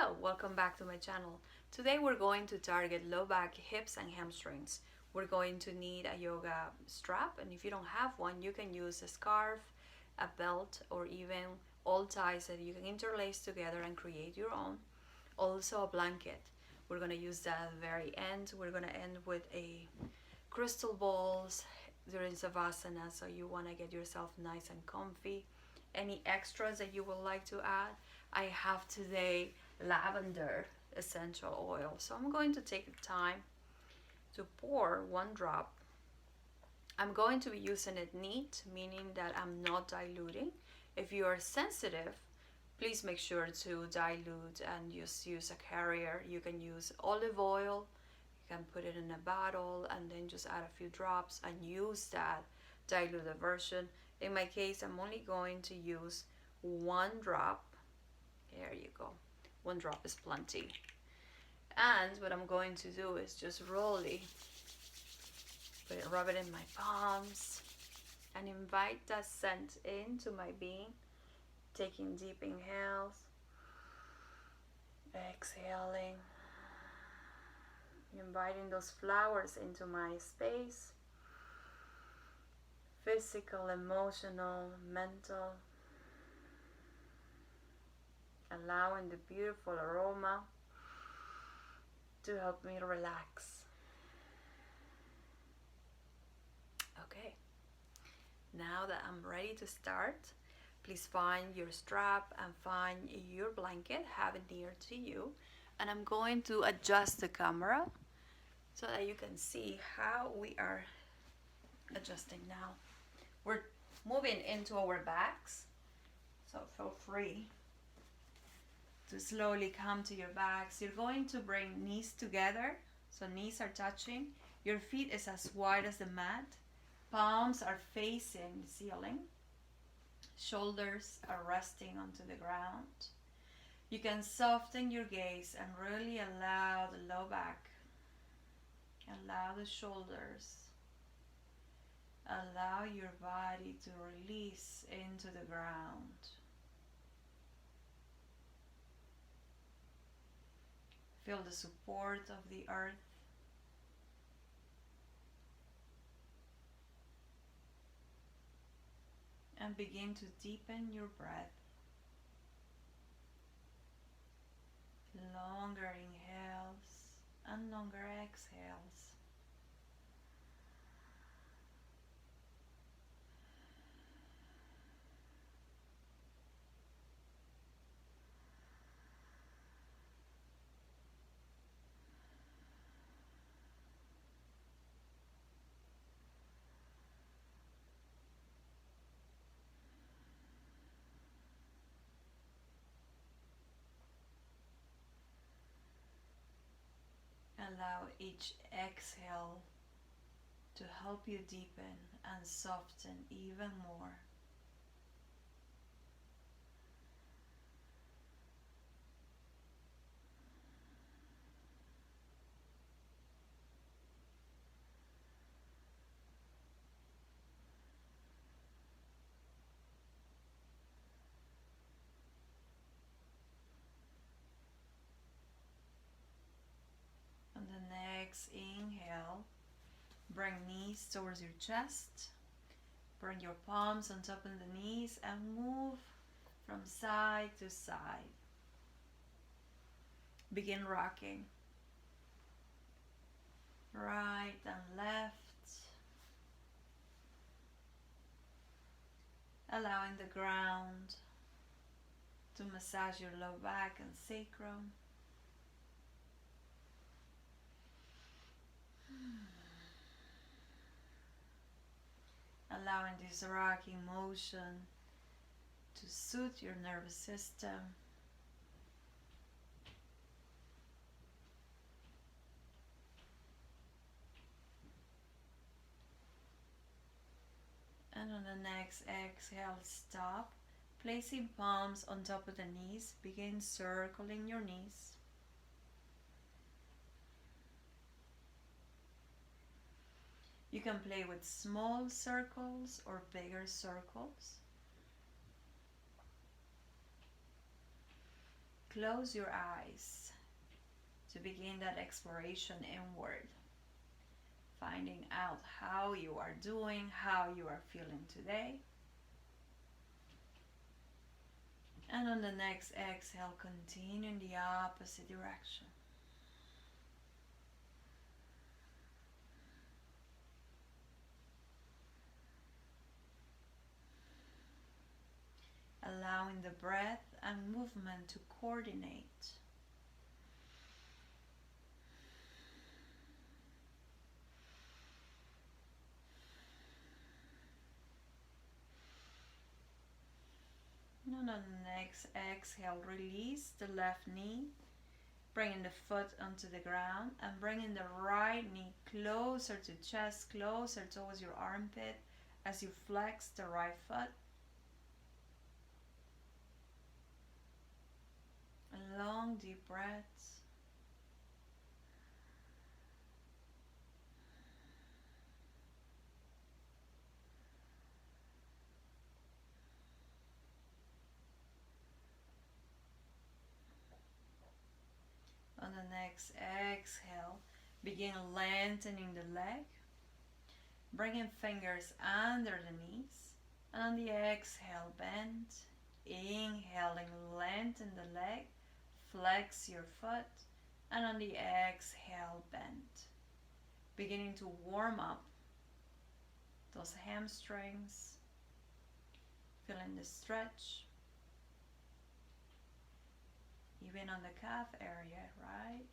Hello, welcome back to my channel. Today we're going to target low back, hips, and hamstrings. We're going to need a yoga strap, and if you don't have one, you can use a scarf, a belt, or even all ties that you can interlace together and create your own. Also a blanket. We're going to use that at the very end. We're going to end with a crystal balls during Savasana, so you want to get yourself nice and comfy. Any extras that you would like to add? I have today lavender essential oil, so I'm going to take the time to pour one drop. I'm going to be using it neat, meaning that I'm not diluting. If you are sensitive, please make sure to dilute and just use a carrier. You can use olive oil, you can put it in a bottle and then just add a few drops and use that diluted version. In my case, I'm only going to use one drop. There you go. One drop is plenty. And what I'm going to do is just rolly rub it in my palms and invite that scent into my being, taking deep inhales, exhaling, inviting those flowers into my space, physical, emotional, mental, allowing the beautiful aroma to help me relax. Okay, now that I'm ready to start, please find your strap and find your blanket, have it near to you. And I'm going to adjust the camera so that you can see how we are adjusting now. We're moving into our backs, so feel free to slowly come to your backs. You're going to bring knees together, so knees are touching. Your feet is as wide as the mat. Palms are facing the ceiling. Shoulders are resting onto the ground. You can soften your gaze and really allow the low back, allow the shoulders, allow your body to release into the ground. Feel the support of the earth. And begin to deepen your breath. Longer inhales and longer exhales. Allow each exhale to help you deepen and soften even more. On the next inhale, bring knees towards your chest. Bring your palms on top of the knees and move from side to side. Begin rocking. Right and left. Allowing the ground to massage your low back and sacrum. Allowing this rocking motion to soothe your nervous system. And on the next exhale, stop. Placing palms on top of the knees, begin circling your knees. You can play with small circles or bigger circles. Close your eyes to begin that exploration inward, finding out how you are doing, how you are feeling today. And on the next exhale, continue in the opposite direction. Allowing the breath and movement to coordinate. And on the next exhale, release the left knee, bringing the foot onto the ground and bringing the right knee closer to chest, closer towards your armpit as you flex the right foot. Long deep breaths. On the next exhale, begin lengthening the leg, bringing fingers under the knees, and on the exhale, bend. Inhaling, lengthen the leg, flex your foot, and on the exhale, bend. Beginning to warm up those hamstrings, feeling the stretch, even on the calf area, right?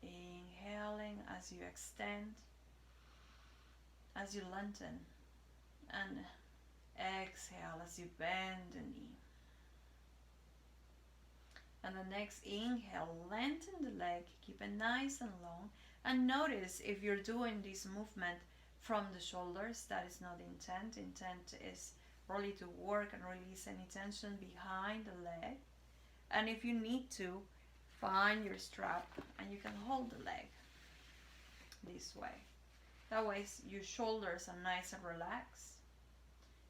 Inhaling as you extend, as you lengthen, and exhale as you bend the knee. And the next inhale, lengthen the leg, keep it nice and long, and notice if you're doing this movement from the shoulders, that is not intent. Intent is really to work and release any tension behind the leg. And if you need to, find your strap and you can hold the leg this way. That way your shoulders are nice and relaxed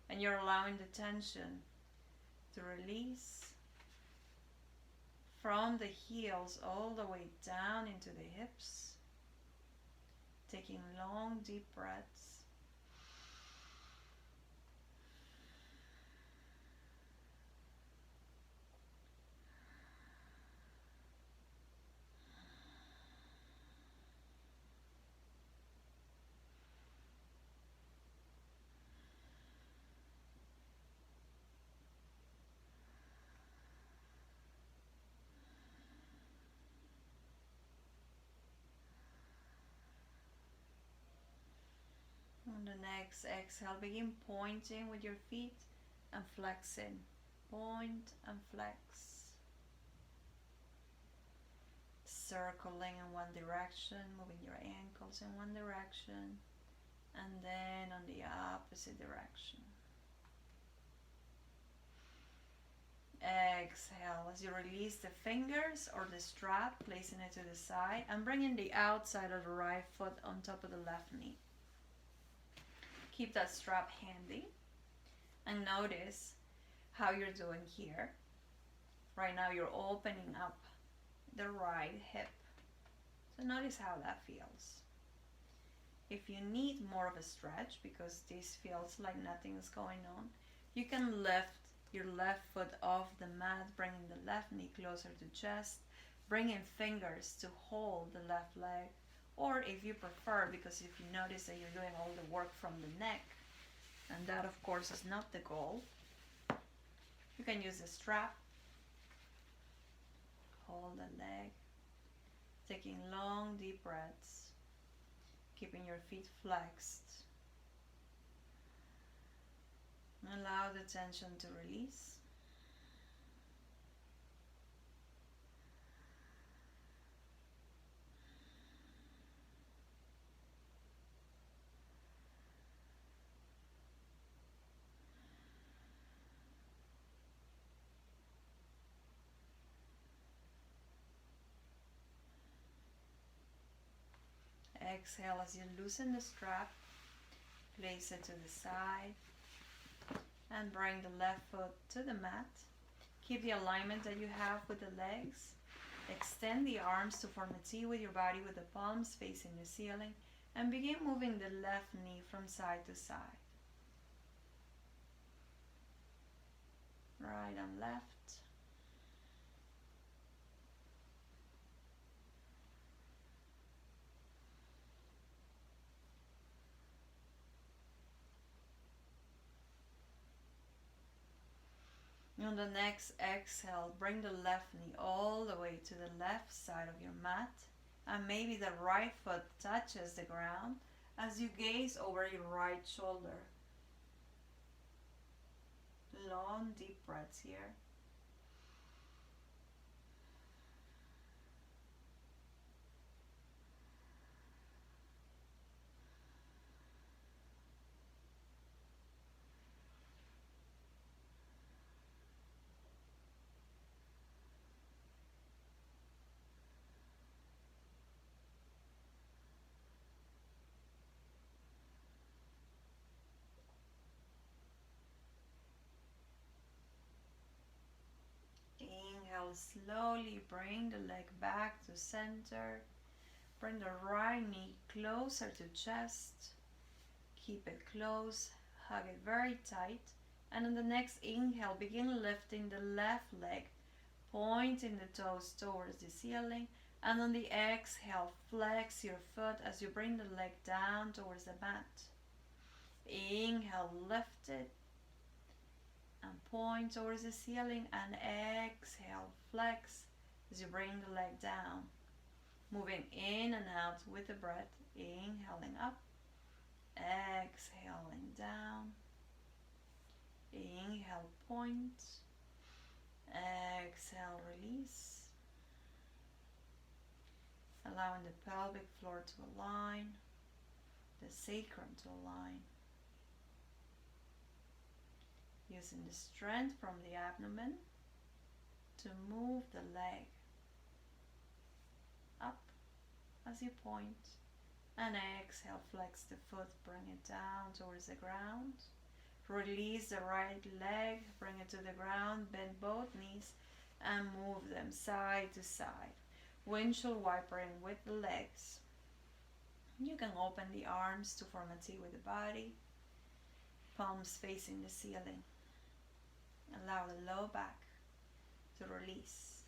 and you're allowing the tension to release from the heels all the way down into the hips. Taking long deep breaths. On the next exhale, begin pointing with your feet and flexing. Point and flex. Circling in one direction, moving your ankles in one direction, and then on the opposite direction. Exhale as you release the fingers or the strap, placing it to the side and bringing the outside of the right foot on top of the left knee. Keep that strap handy and notice how you're doing here. Right now you're opening up the right hip. So notice how that feels. If you need more of a stretch because this feels like nothing is going on, you can lift your left foot off the mat, bringing the left knee closer to chest, bringing fingers to hold the left leg. Or if you prefer, because if you notice that you're doing all the work from the neck, and that of course is not the goal, you can use the strap, hold the leg, taking long deep breaths, keeping your feet flexed. Allow the tension to release. Exhale as you loosen the strap, place it to the side, and bring the left foot to the mat, Keep the alignment that you have with the legs. Extend the arms to form a T with your body with the palms facing the ceiling, and begin moving the left knee from side to side. Right and left. On the next exhale, bring the left knee all the way to the left side of your mat, and maybe the right foot touches the ground as you gaze over your right shoulder. Long, deep breaths here. Inhale, slowly bring the leg back to center. Bring the right knee closer to chest. Keep it close, hug it very tight. And on the next inhale, begin lifting the left leg, pointing the toes towards the ceiling. And on the exhale, flex your foot as you bring the leg down towards the mat. Inhale, lift it and point towards the ceiling, and exhale, flex as you bring the leg down. Moving in and out with the breath, inhaling up, exhaling down. Inhale, point, exhale, release. Allowing the pelvic floor to align, the sacrum to align. Using the strength from the abdomen to move the leg up as you point, and exhale, flex the foot, bring it down towards the ground. Release the right leg, bring it to the ground, bend both knees and move them side to side. Windshield wipering with the legs. You can open the arms to form a T with the body, palms facing the ceiling. Allow the low back to release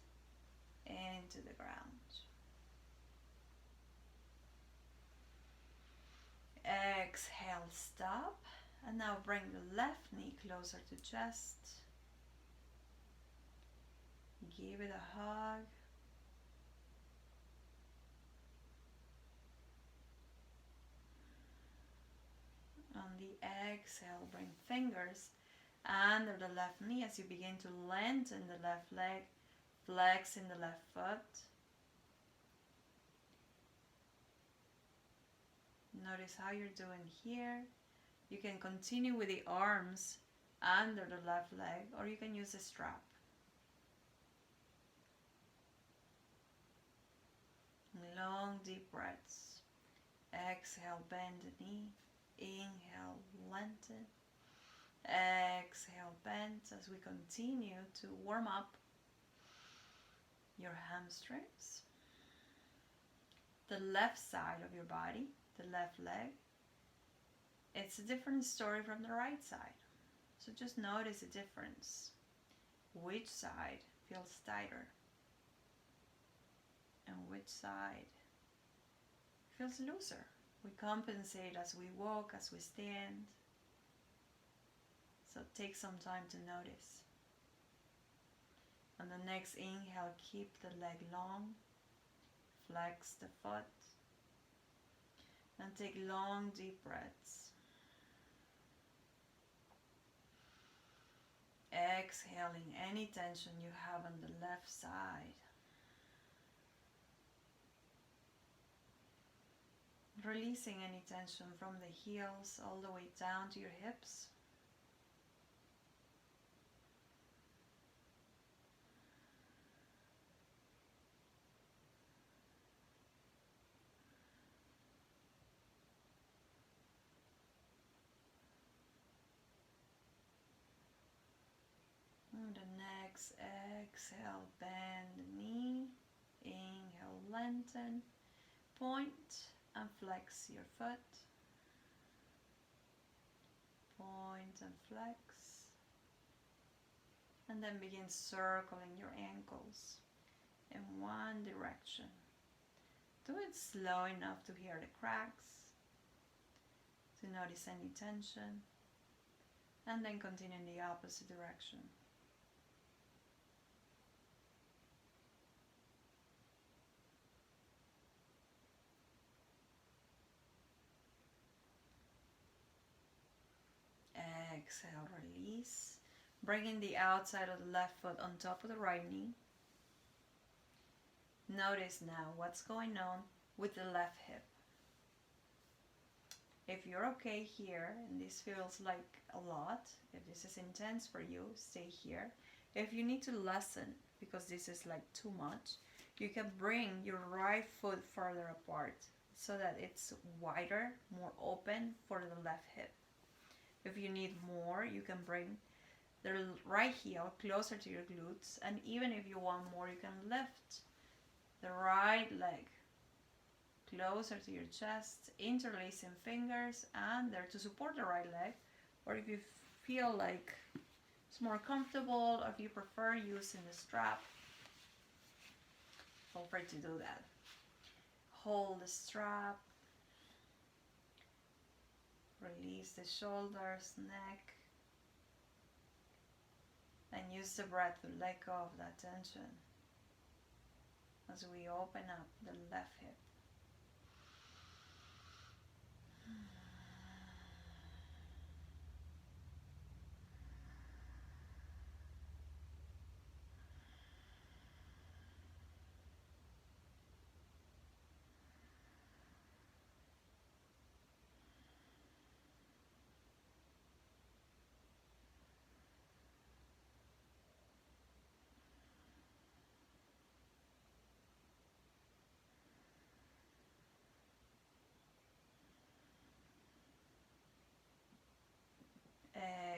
into the ground. Exhale, stop. And now bring the left knee closer to chest. Give it a hug. On the exhale, bring fingers under the left knee as you begin to lengthen the left leg, flexing the left foot. Notice how you're doing here. You can continue with the arms under the left leg, or you can use a strap. Long, deep breaths. Exhale, bend the knee. Inhale, lengthen. Exhale, bend as we continue to warm up your hamstrings. The left side of your body, the left leg, it's a different story from the right side. So just notice the difference. Which side feels tighter and which side feels looser. We compensate as we walk, as we stand. So take some time to notice. On the next inhale, keep the leg long. Flex the foot. And take long, deep breaths. Exhaling any tension you have on the left side. Releasing any tension from the heels all the way down to your hips. And the next Exhale, bend the knee. Inhale, lengthen. Point and flex your foot. Point and flex. And then begin circling your ankles in one direction. Do it slow enough to hear the cracks, to notice any tension, and then continue in the opposite direction. Exhale, release. Bringing the outside of the left foot on top of the right knee. Notice now what's going on with the left hip. If you're okay here, and this feels like a lot, if this is intense for you, stay here. If you need to lessen, because this is like too much, you can bring your right foot further apart so that it's wider, more open for the left hip. If you need more, you can bring the right heel closer to your glutes, and even if you want more, you can lift the right leg closer to your chest, interlacing fingers, and there to support the right leg. Or if you feel like it's more comfortable, or if you prefer using the strap, feel free to do that. Hold the strap, release the shoulders, neck, and use the breath to let go of that tension as we open up the left hip.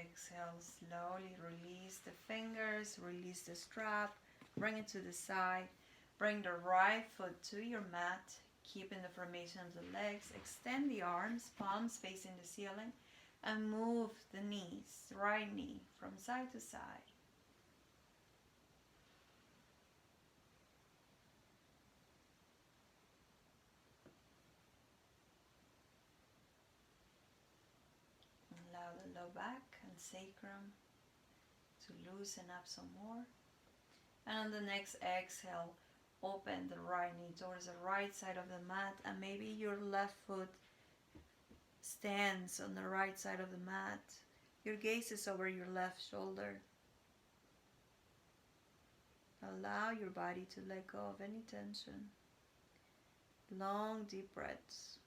Exhale, slowly release the fingers, release the strap, bring it to the side, bring the right foot to your mat, keeping the formation of the legs, extend the arms, palms facing the ceiling, and move the knees, right knee from side to side. Allow the low back and sacrum to loosen up some more. And on the next exhale, open the right knee towards the right side of the mat, and maybe your left foot stands on the right side of the mat. Your gaze is over your left shoulder. Allow your body to let go of any tension. Long, deep breaths.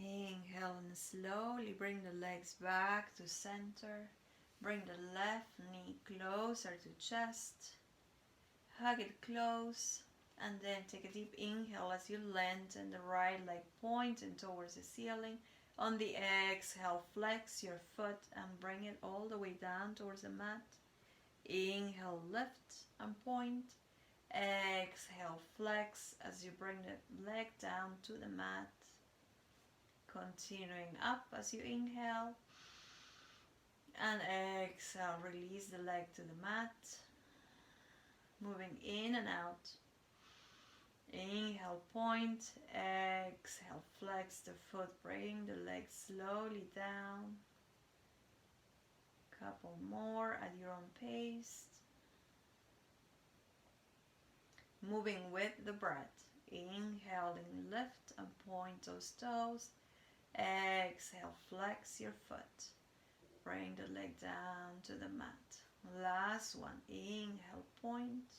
Inhale and slowly bring the legs back to center. Bring the left knee closer to chest. Hug it close. And then take a deep inhale as you lengthen the right leg, pointing towards the ceiling. On the exhale, flex your foot and bring it all the way down towards the mat. Inhale, lift and point. Exhale, flex as you bring the leg down to the mat. Continuing up as you inhale. And exhale, release the leg to the mat. Moving in and out. Inhale, point. Exhale, flex the foot. Bring the leg slowly down. Couple more at your own pace. Moving with the breath. Inhaling, lift and point those toes. Exhale, flex your foot. Bring the leg down to the mat. Last one. Inhale, point.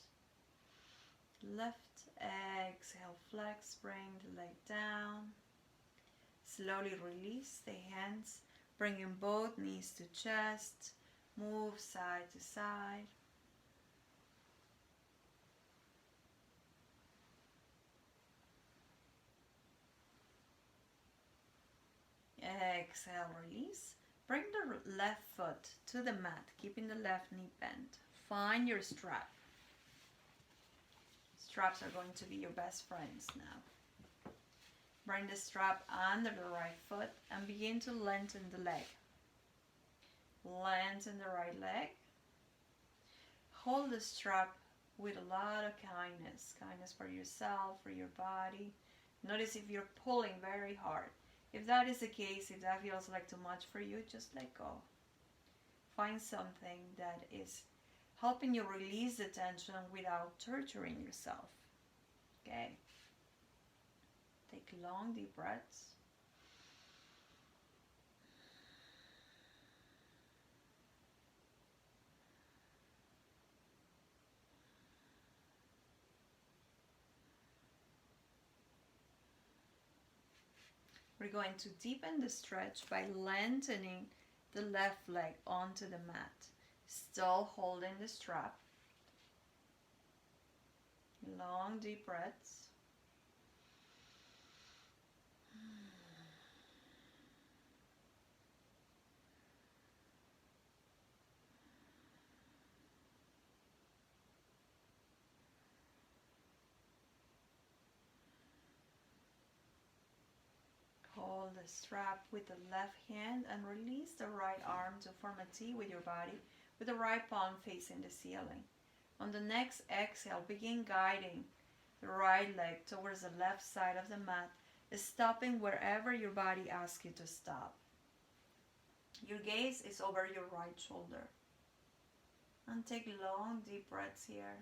lift, exhale, flex, bring the leg down. Slowly release the hands, bringing both knees to chest, move side to side. Exhale, release. Bring the left foot to the mat, keeping the left knee bent. Find your strap. Straps are going to be your best friends now. Bring the strap under the right foot and begin to lengthen the leg. Lengthen the right leg. Hold the strap with a lot of kindness. Kindness for yourself, for your body. Notice if you're pulling very hard. If that is the case, if that feels like too much for you, just let go. Find something that is helping you release the tension without torturing yourself. Okay. Take long, deep breaths. We're going to deepen the stretch by lengthening the left leg onto the mat. Still holding the strap. Long, deep breaths. Hold the strap with the left hand and release the right arm to form a T with your body, with the right palm facing the ceiling. On the next exhale, begin guiding the right leg towards the left side of the mat, stopping wherever your body asks you to stop. Your gaze is over your right shoulder. And take long, deep breaths here.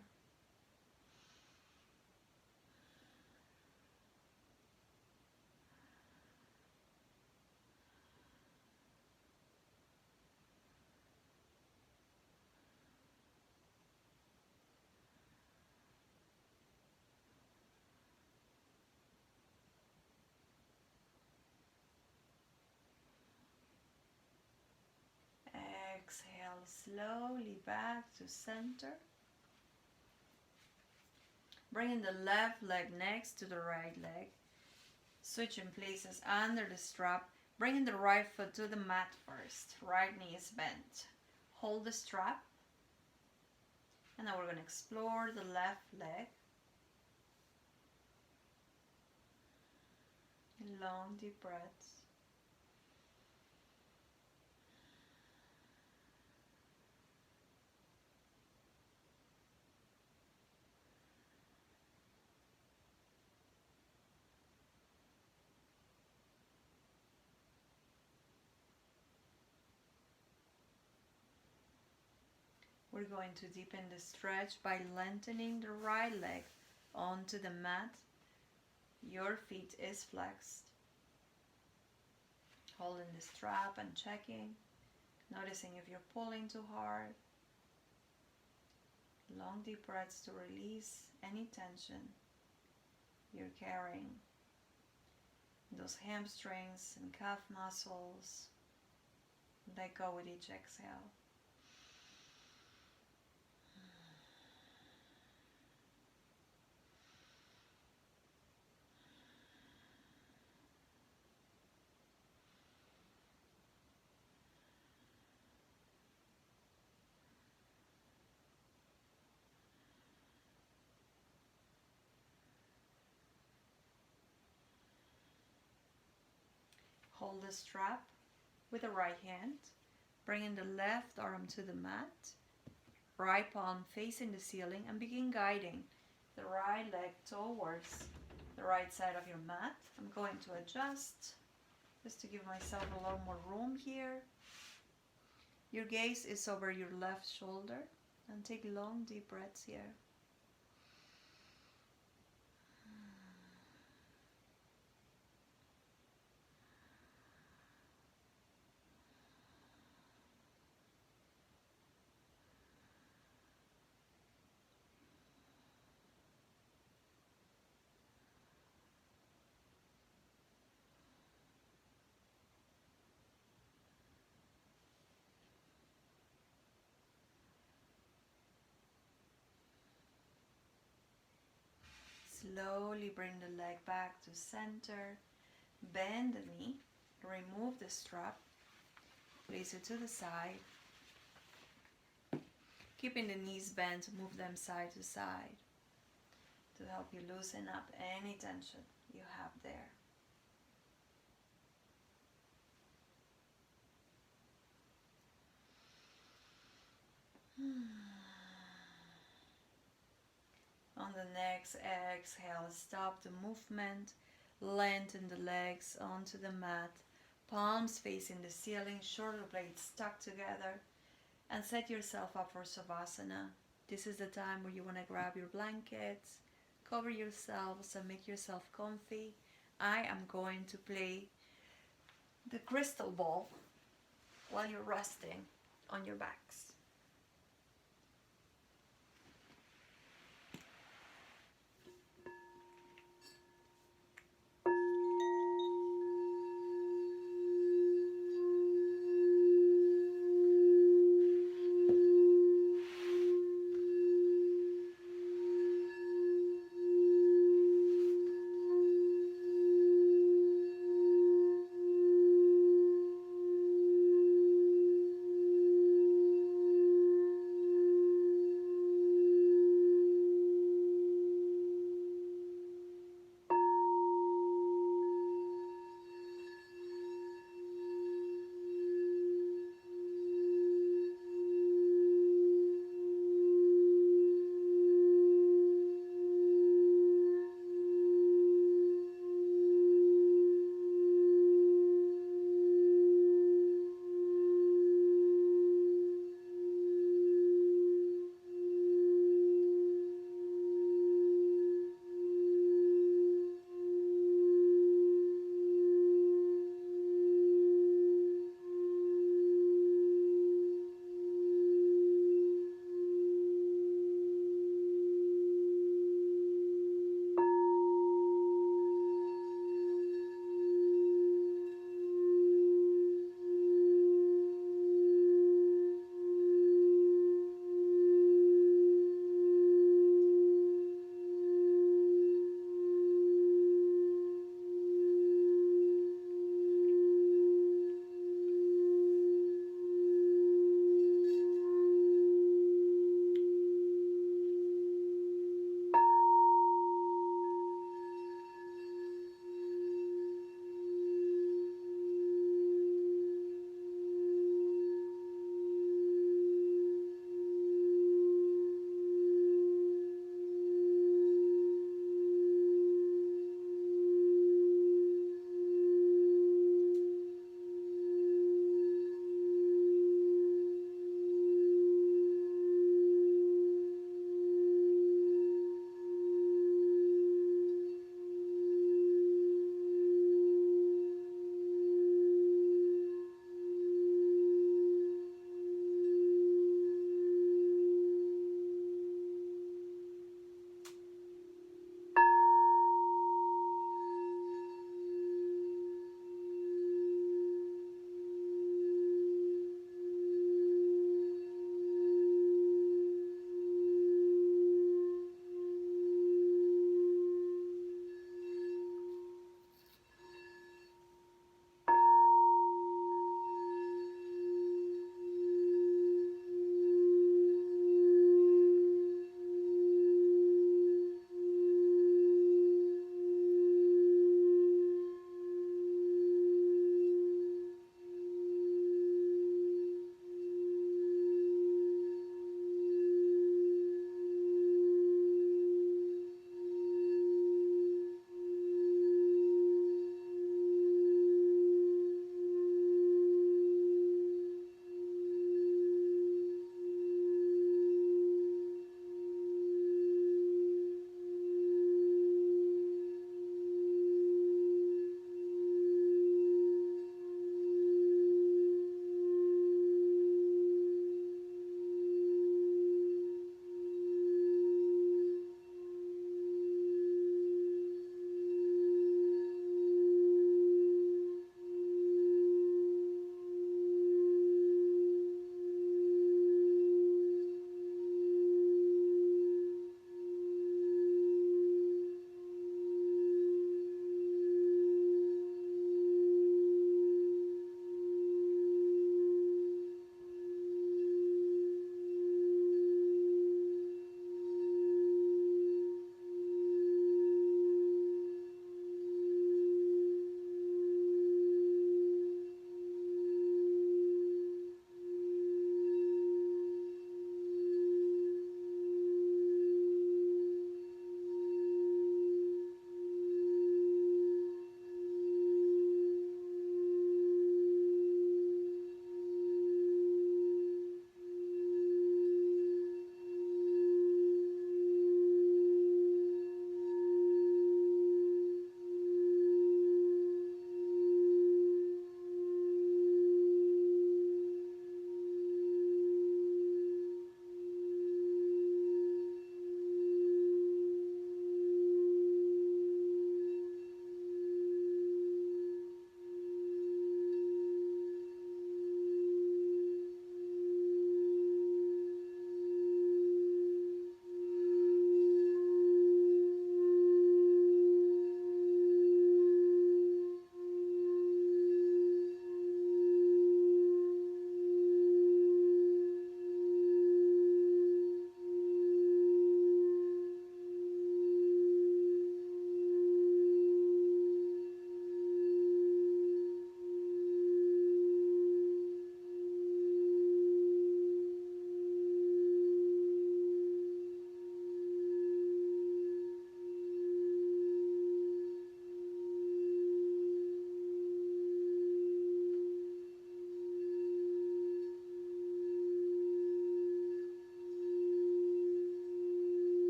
Exhale slowly back to center. Bringing the left leg next to the right leg. Switching places under the strap. Bringing the right foot to the mat first. Right knee is bent. Hold the strap. And now we're going to explore the left leg. Long, deep breaths. We're going to deepen the stretch by lengthening the right leg onto the mat. Your feet is flexed. Holding the strap and checking. Noticing if you're pulling too hard. Long deep breaths to release any tension you're carrying. Those hamstrings and calf muscles. Let go with each exhale. Hold the strap with the right hand, bringing the left arm to the mat, right palm facing the ceiling, and begin guiding the right leg towards the right side of your mat. I'm going to adjust just to give myself a little more room here. Your gaze is over your left shoulder, and take long deep breaths here. Slowly bring the leg back to center. Bend the knee. Remove the strap. Place it to the side. Keeping the knees bent, move them side to side to help you loosen up any tension you have there. On the next exhale, stop the movement, lengthen the legs onto the mat, palms facing the ceiling, shoulder blades stuck together, and set yourself up for Savasana. This is the time where you want to grab your blankets, cover yourselves, and make yourself comfy. I am going to play the crystal ball while you're resting on your backs.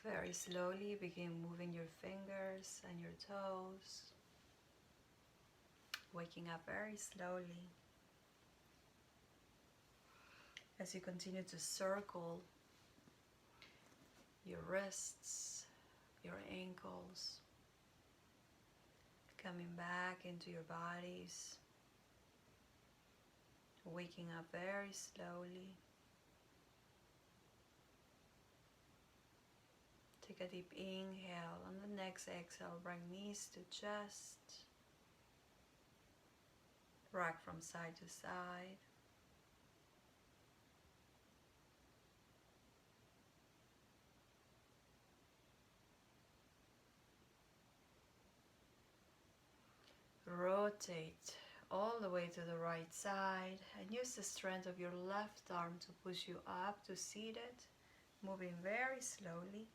Very slowly begin moving your fingers and your toes, waking up very slowly. As you continue to circle your wrists, your ankles, coming back into your bodies, waking up very slowly. Take a deep inhale. On the next exhale, bring knees to chest. Rock from side to side. Rotate all the way to the right side and use the strength of your left arm to push you up to seated, moving very slowly.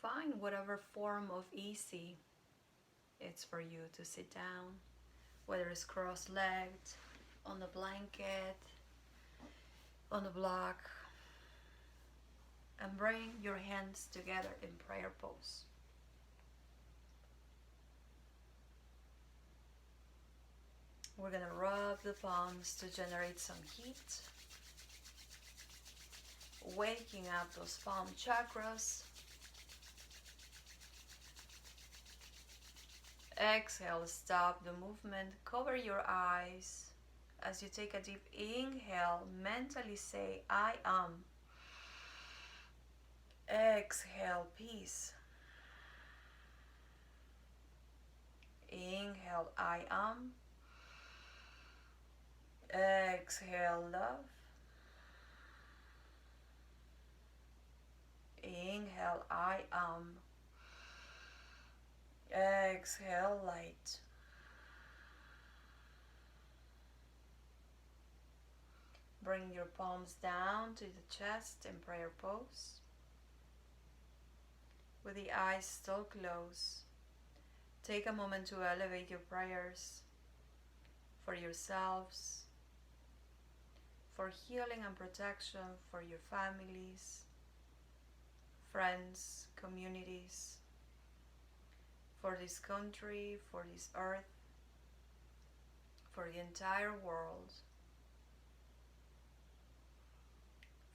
Find whatever form of easy it's for you to sit down, whether it's cross-legged, on the blanket, on the block, and bring your hands together in prayer pose. We're going to rub the palms to generate some heat, waking up those palm chakras. Exhale, stop the movement, cover your eyes. As you take a deep inhale, mentally say, I am. Exhale, peace. Inhale, I am. Exhale, love. Inhale, I am. Exhale, light. Bring your palms down to the chest in prayer pose. With the eyes still closed, take a moment to elevate your prayers for yourselves, for healing and protection for your families, friends, communities, for this country, for this earth, for the entire world,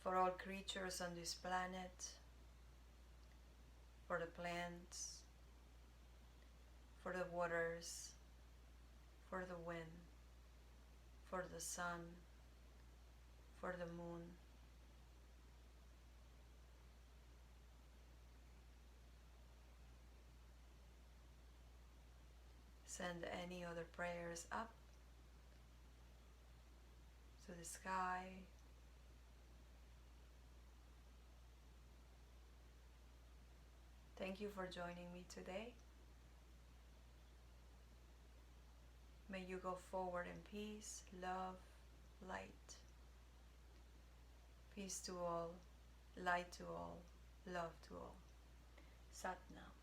for all creatures on this planet, for the plants, for the waters, for the wind, for the sun, for the moon. Send any other prayers up to the sky. Thank you for joining me today. May you go forward in peace, love, light. Peace to all, light to all, love to all. Sat Nam.